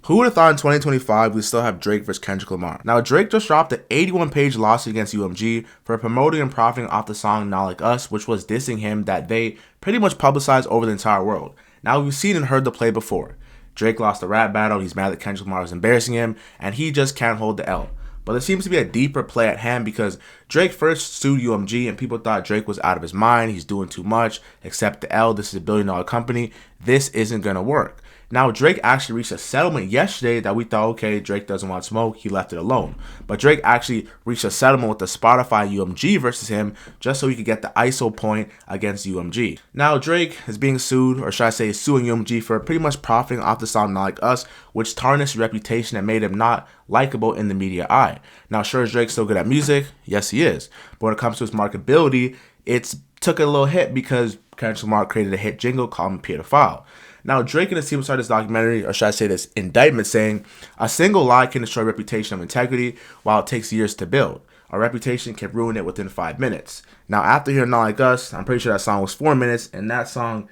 Who would have thought in 2025 we still have Drake versus Kendrick Lamar? Now, Drake just dropped an 81-page lawsuit against UMG for promoting and profiting off the song Not Like Us, which was dissing him that they pretty much publicized over the entire world. Now, we've seen and heard the play before. Drake lost the rap battle, he's mad that Kendrick Lamar was embarrassing him, and he just can't hold the L. But there seems to be a deeper play at hand because Drake first sued UMG and people thought Drake was out of his mind, he's doing too much, accept the L, this is a billion-dollar company, this isn't going to work. Now, Drake actually reached a settlement yesterday that we thought, okay, Drake doesn't want smoke, he left it alone. But Drake actually reached a settlement with the Spotify UMG versus him just so he could get the ISO point against UMG. Now, Drake is being sued, or should I say suing UMG for pretty much profiting off the song Not Like Us, which tarnished his reputation and made him not likable in the media eye. Now, sure, is Drake still good at music? Yes, he is. But when it comes to his marketability, it's took a little hit because Kendrick Lamar created a hit jingle called him Pedophile. Now, Drake and his team started this documentary, or should I say this indictment, saying, a single lie can destroy a reputation of integrity while it takes years to build. A reputation can ruin it within 5 minutes. Now, after hearing Not Like Us, I'm pretty sure that song was 4 minutes, and that song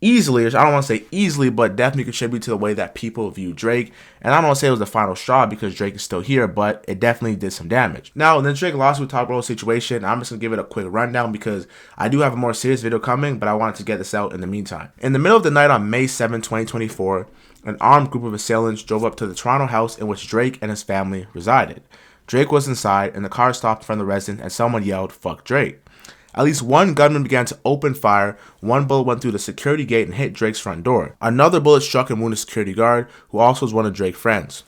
easily, I don't want to say easily, but definitely contribute to the way that people view Drake. And I don't want to say it was the final straw because Drake is still here, but it definitely did some damage. Now, the Drake lawsuit talk about the situation, I'm just going to give it a quick rundown because I do have a more serious video coming, but I wanted to get this out in the meantime. In the middle of the night on May 7, 2024, an armed group of assailants drove up to the Toronto house in which Drake and his family resided. Drake was inside, and the car stopped in front of the residence, and someone yelled, "Fuck Drake." At least one gunman began to open fire. One bullet went through the security gate and hit Drake's front door. Another bullet struck and wounded a security guard, who also was one of Drake's friends.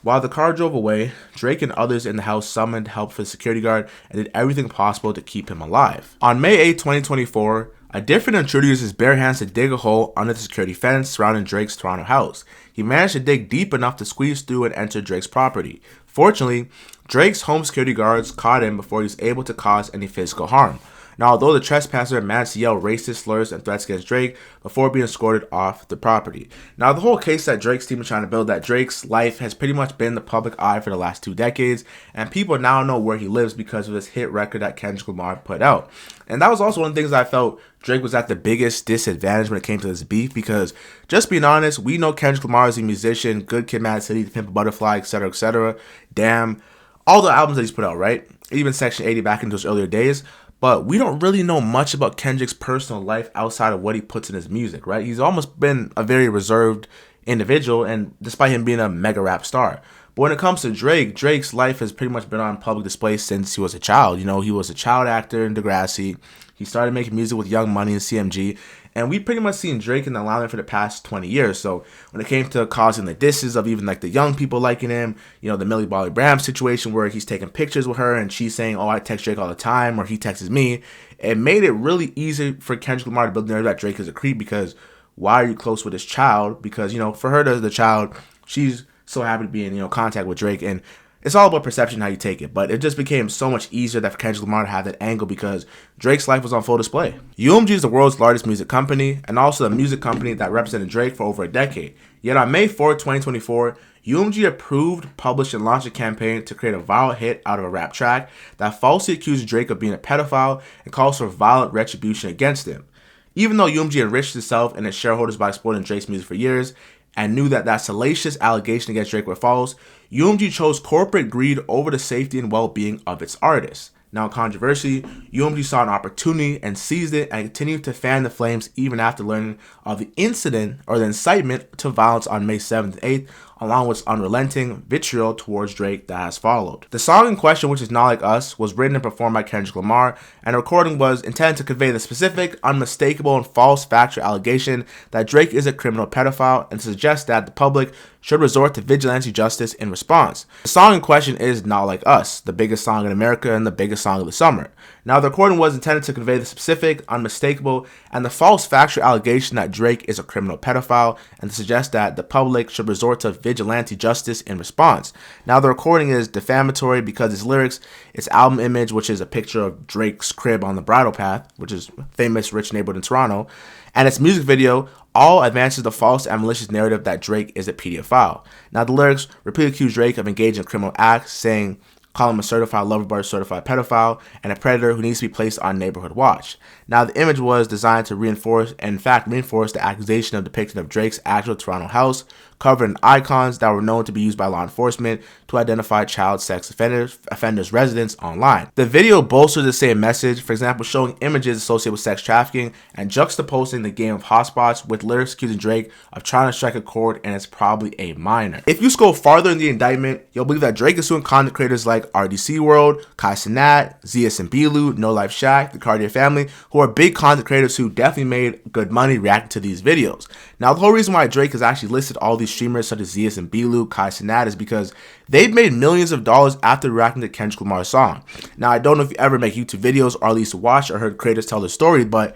While the car drove away, Drake and others in the house summoned help for the security guard and did everything possible to keep him alive. On May 8, 2024, a different intruder used his bare hands to dig a hole under the security fence surrounding Drake's Toronto house. He managed to dig deep enough to squeeze through and enter Drake's property. Fortunately, Drake's home security guards caught him before he was able to cause any physical harm. Now, although the trespasser managed to yell racist slurs and threats against Drake before being escorted off the property. Now, the whole case that Drake's team is trying to build, that Drake's life has pretty much been in the public eye for the last 2 decades, and people now know where he lives because of this hit record that Kendrick Lamar put out. And that was also one of the things I felt Drake was at the biggest disadvantage when it came to this beef, because just being honest, we know Kendrick Lamar is a musician, Good Kid, Mad City, Pimp a Butterfly, etc., etc. Damn, all the albums that he's put out, right? Even Section 80 back in those earlier days. But we don't really know much about Kendrick's personal life outside of what he puts in his music, right? He's almost been a very reserved individual, and despite him being a mega rap star. But when it comes to Drake, Drake's life has pretty much been on public display since he was a child. You know, he was a child actor in Degrassi. He started making music with Young Money and CMG. And we pretty much seen Drake in the limelight for the past 20 years. So when it came to causing the disses of even like the young people liking him, you know, the Millie Bobby Brown situation where he's taking pictures with her and she's saying, "Oh, I text Drake all the time," or he texts me, it made it really easy for Kendrick Lamar to build the narrative that Drake is a creep because why are you close with this child? Because, you know, for her as the child, she's so happy to be in, you know, contact with Drake, and it's all about perception, how you take it. But it just became so much easier that for Kendrick Lamar to have that angle because Drake's life was on full display. UMG is the world's largest music company and also the music company that represented Drake for over a decade. Yet on May 4, 2024, UMG approved, published, and launched a campaign to create a viral hit out of a rap track that falsely accused Drake of being a pedophile and calls for violent retribution against him. Even though UMG enriched itself and its shareholders by exploiting Drake's music for years, and knew that that salacious allegation against Drake were false, UMG chose corporate greed over the safety and well-being of its artists. Now, controversy, UMG saw an opportunity and seized it and continued to fan the flames even after learning of the incident or the incitement to violence on May 7th and 8th, along with unrelenting vitriol towards Drake that has followed. The song in question, which is Not Like Us, was written and performed by Kendrick Lamar, and the recording was intended to convey the specific, unmistakable, and false factual allegation that Drake is a criminal pedophile and to suggest that the public should resort to vigilante justice in response. The song in question is Not Like Us, the biggest song in America and the biggest song of the summer. Now, the recording was intended to convey the specific, unmistakable, and the false factual allegation that Drake is a criminal pedophile and to suggest that the public should resort to vigilante justice in response. Now, the recording is defamatory because its lyrics, its album image, which is a picture of Drake's crib on the bridle path, which is a famous rich neighborhood in Toronto, and its music video all advances the false and malicious narrative that Drake is a pedophile. Now, the lyrics repeatedly accuse Drake of engaging in criminal acts, saying, call him a certified lover boy, certified pedophile, and a predator who needs to be placed on neighborhood watch. Now, the image was designed to reinforce the accusation of depiction of Drake's actual Toronto house, covered in icons that were known to be used by law enforcement to identify child sex offenders' residence online. The video bolsters the same message, for example, showing images associated with sex trafficking and juxtaposing the game of hotspots with lyrics accusing Drake of trying to strike a chord, and it's probably a minor. If you scroll farther in the indictment, you'll believe that Drake is suing content creators like RDC World, Kai Cenat, Zias and Bilu, No Life Shaq, the Cartier family, who are big content creators who definitely made good money reacting to these videos. Now, the whole reason why Drake has actually listed all these streamers such as Zias and Bilu, Kai Cenat, is because they've made millions of dollars after reacting to Kendrick Lamar's song. Now, I don't know if you ever make YouTube videos or at least watch or heard creators tell their story, but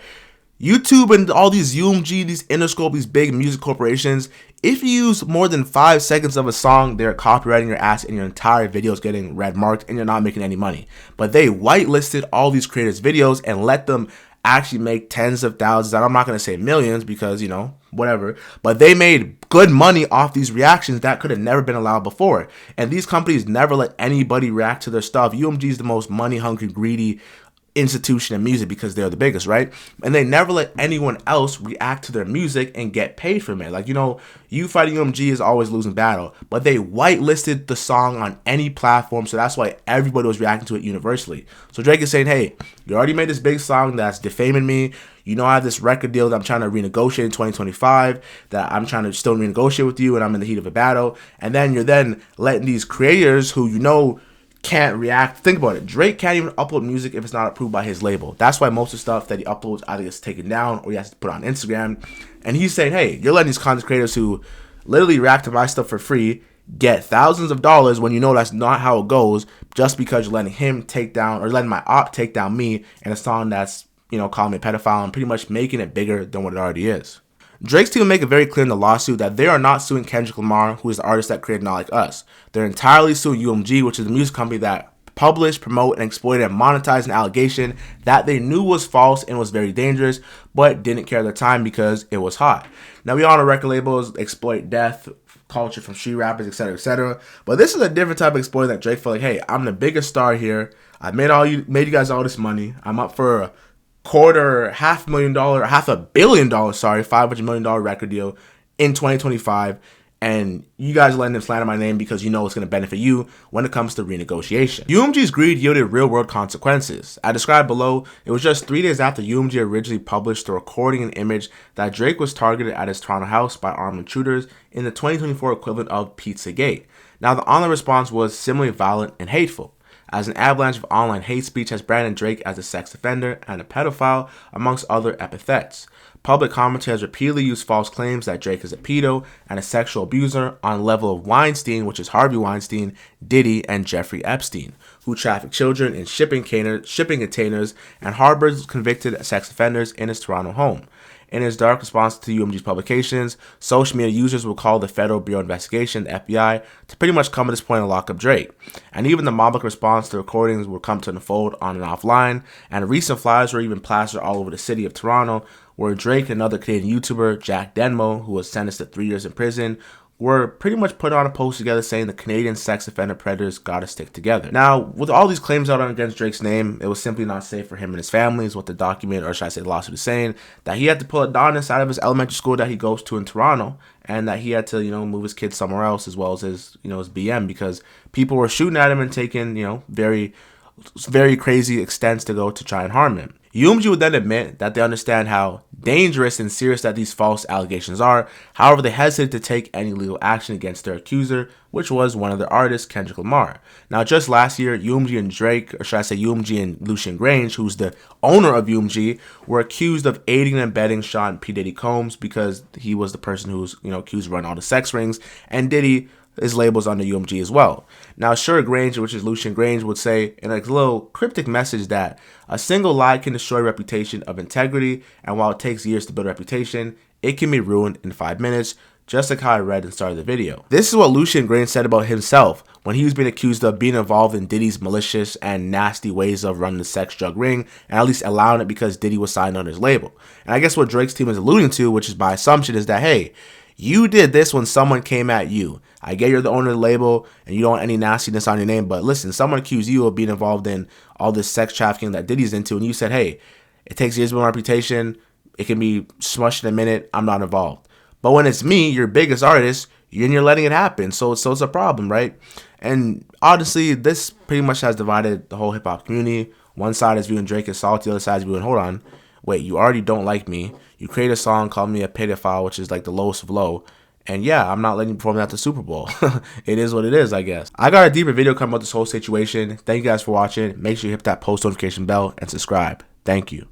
YouTube and all these UMG, these Interscope, these big music corporations, if you use more than 5 seconds of a song, they're copywriting your ass and your entire video is getting red marked and you're not making any money. But they whitelisted all these creators' videos and let them actually make tens of thousands, and I'm not going to say millions because, whatever, but they made good money off these reactions that could have never been allowed before. And these companies never let anybody react to their stuff. UMG is the most money-hungry, greedy institution in music because they're the biggest, right? And they never let anyone else react to their music and get paid from it. Like, you fighting UMG is always losing battle, but they whitelisted the song on any platform, so that's why everybody was reacting to it universally. So Drake is saying, hey, you already made this big song that's defaming me. I have this record deal that I'm trying to renegotiate in 2025, that I'm trying to still renegotiate with you, and I'm in the heat of a battle. And then you're then letting these creators who can't react. Think about it. Drake can't even upload music if it's not approved by his label. That's why most of the stuff that he uploads either gets taken down or he has to put on Instagram. And he's saying, hey, you're letting these content creators who literally react to my stuff for free get thousands of dollars when that's not how it goes, just because you're letting him take down, or letting my op take down me in a song that's, calling me a pedophile and pretty much making it bigger than what it already is. Drake's team will make it very clear in the lawsuit that they are not suing Kendrick Lamar, who is the artist that created Not Like Us. They're entirely suing UMG, which is the music company that published, promoted, and exploited and monetized an allegation that they knew was false and was very dangerous, but didn't care at the time because it was hot. Now, we all know record labels exploit death culture from street rappers, etc., etc. But this is a different type of exploit that Drake felt like, hey, I'm the biggest star here. I made you guys all this money. I'm up for a $500 million, $500 million record deal in 2025, and you guys are letting them slander my name because it's going to benefit you when it comes to renegotiation. UMG's greed yielded real-world consequences. As described below, it was just 3 days after UMG originally published the recording and image that Drake was targeted at his Toronto house by armed intruders in the 2024 equivalent of Pizzagate. Now, the online response was similarly violent and hateful, as an avalanche of online hate speech has branded Drake as a sex offender and a pedophile, amongst other epithets. Public commentary has repeatedly used false claims that Drake is a pedo and a sexual abuser on the level of Weinstein, which is Harvey Weinstein, Diddy, and Jeffrey Epstein, who trafficked children in shipping containers and harbors convicted sex offenders in his Toronto home. In his dark response to UMG's publications, social media users will call the Federal Bureau of Investigation, the FBI, to pretty much come to this point and lock up Drake. And even the public response to recordings will come to unfold on and offline, and recent flyers were even plastered all over the city of Toronto, where Drake and another Canadian YouTuber, Jack Denmo, who was sentenced to 3 years in prison, were pretty much put on a post together saying the Canadian sex offender predators gotta stick together. Now, with all these claims out against Drake's name, it was simply not safe for him and his family, is what the document, or should I say the lawsuit, is saying, that he had to pull Adonis out of his elementary school that he goes to in Toronto, and that he had to, move his kids somewhere else, as well as his, his BM, because people were shooting at him and taking, very crazy extents to go to try and harm him. UMG would then admit that they understand how dangerous and serious that these false allegations are. However, they hesitated to take any legal action against their accuser, which was one of their artists, Kendrick Lamar. Now, just last year, UMG and Drake, or should I say UMG and Lucian Grange, who's the owner of UMG, were accused of aiding and abetting Sean P. Diddy Combs because he was the person who was, accused of running all the sex rings, and Diddy is labels under UMG as well. Now, sure, Grange, which is Lucian Grange, would say in a little cryptic message that a single lie can destroy reputation of integrity, and while it takes years to build a reputation, it can be ruined in 5 minutes, just like how I read and started the video. This is what Lucian Grange said about himself when he was being accused of being involved in Diddy's malicious and nasty ways of running the sex drug ring, and at least allowing it because Diddy was signed on his label. And I guess what Drake's team is alluding to, which is by assumption, is that, hey, You did this when someone came at you. I get you're the owner of the label and you don't want any nastiness on your name, but listen, someone accused you of being involved in all this sex trafficking that Diddy's into, and you said, hey, it takes years to build a reputation. It can be smushed in a minute. I'm not involved. But when it's me, your biggest artist, and you're letting it happen, so it's a problem, right? And honestly, this pretty much has divided the whole hip hop community. One side is viewing Drake as salty, the other side is viewing, hold on, wait, you already don't like me. You create a song, call me a pedophile, which is like the lowest of low. And yeah, I'm not letting you perform that at the Super Bowl. It is what it is, I guess. I got a deeper video coming about this whole situation. Thank you guys for watching. Make sure you hit that post notification bell and subscribe. Thank you.